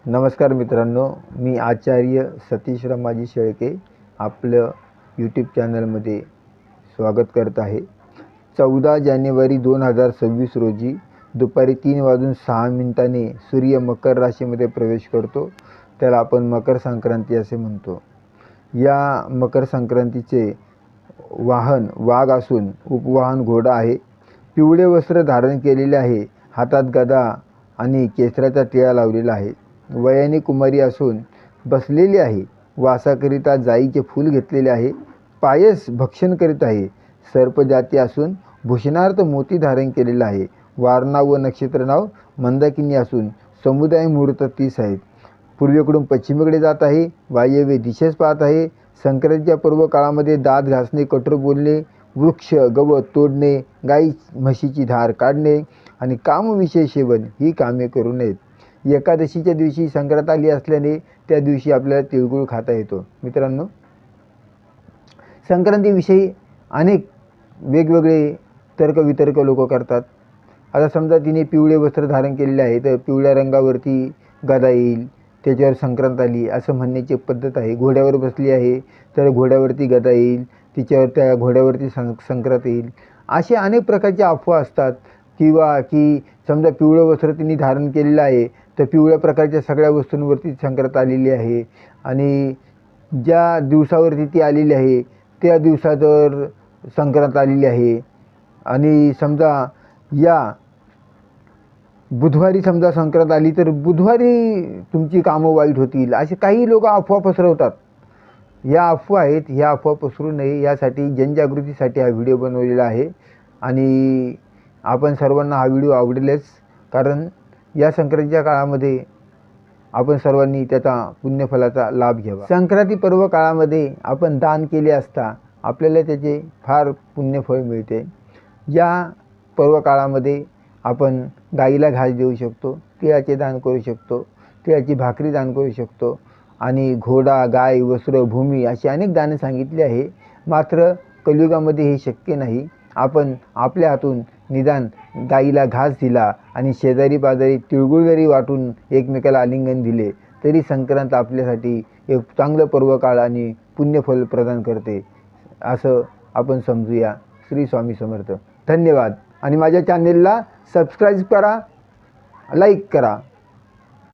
नमस्कार मित्रांनो, मी आचार्य सतीश रमाजी शेळके आपलं यूट्यूब चॅनलमध्ये स्वागत करत आहे। 14 जानेवारी 2026 रोजी दुपारी 3:06 सूर्य मकर राशीमध्ये प्रवेश करतो। त्याला आपण मकर संक्रांती असे म्हणतो। या मकर संक्रांतीचे वाहन वाघ असून उपवाहन घोडा आहे। पिवळे वस्त्र धारण केलेले आहे, हातात गदा आणि केसराचा टिळा लावलेला आहे। वयाने कुमारी असून बसलेली आहे, वासाकरिता जाईचे फूल घेतलेले आहे, पायस भक्षण करीत आहे। सर्पजाती असून भूषणार्थ मोती धारण केलेला आहे। वारणा व नक्षत्र नाव मंदाकिनी असून समुदाय मुहूर्त 30 आहेत। पूर्वेकडून पश्चिमेकडे जात आहे, वायव्य दिशेस पाहत आहे। संक्रांतीच्या पर्व काळामध्ये दात घासणे, कठोर बोलणे, वृक्ष गवत तोडणे, गाई म्हशीची धार काढणे आणि कामविषय सेवन ही कामे करू नयेत। एकादशीच्या दिवशी संक्रांत आली असल्याने त्या दिवशी आपल्याला तिळगुळ खाता येतो। मित्रांनो, संक्रांतीविषयी अनेक वेगवेगळे तर्कवितर्क लोक करतात। आता समजा तिने पिवळे वस्त्र धारण केलेले आहे, तर पिवळ्या रंगावरती गदा येईल, त्याच्यावर संक्रांत आली असं म्हणण्याची पद्धत आहे। घोड्यावर बसली आहे तर घोड्यावरती गदा येईल, तिच्यावर त्या घोड्यावरती संक्रांत येईल, असे अनेक प्रकारच्या अफवा असतात। किंवा की समजा पिवळं वस्त्र तिने धारण केलेलं आहे तर पिवळ्या प्रकारच्या सगळ्या वस्तूंवरती संक्रांत आलेली आहे आणि ज्या दिवसावरती ती आलेली आहे त्या दिवसावर संक्रांत आलेली आहे। आणि समजा या बुधवारी समजा संक्रांत आली तर बुधवारी तुमची कामं वाईट होतील, असे काही लोक अफवा पसरवतात। या अफवा आहेत, ह्या अफवा पसरू नये यासाठी जनजागृतीसाठी हा व्हिडिओ बनवलेला आहे। आणि आपण सर्वांना हा व्हिडिओ आवडेलच, कारण या संक्रांतीच्या काळामध्ये आपण सर्वांनी त्याचा पुण्यफलाचा लाभ घ्यावा। संक्रांती पर्व काळामध्ये आपण दान केले असता आपल्याला त्याचे फार पुण्यफळ मिळते। या पर्व काळामध्ये आपण गाईला घास देऊ शकतो, तिळाचे दान करू शकतो, तिळाची भाकरी दान करू शकतो आणि घोडा, गाय, वस्त्र, भूमी अशी अनेक दाने सांगितली आहे। मात्र कलियुगामध्ये हे शक्य नाही। आपण आपल्या हातून निदान गाईला घास दिला आणि शेजारी पाजारी तिळगुळ जरी वाटून एकमेकाला आलिंगन दिले तरी संक्रांत आपल्यासाठी एक चांगलं पर्वकाळ आणि पुण्यफल प्रदान करते, असं आपण समजूया। श्री स्वामी समर्थ। धन्यवाद। आणि माझ्या चॅनेलला सबस्क्राईब करा, लाईक करा।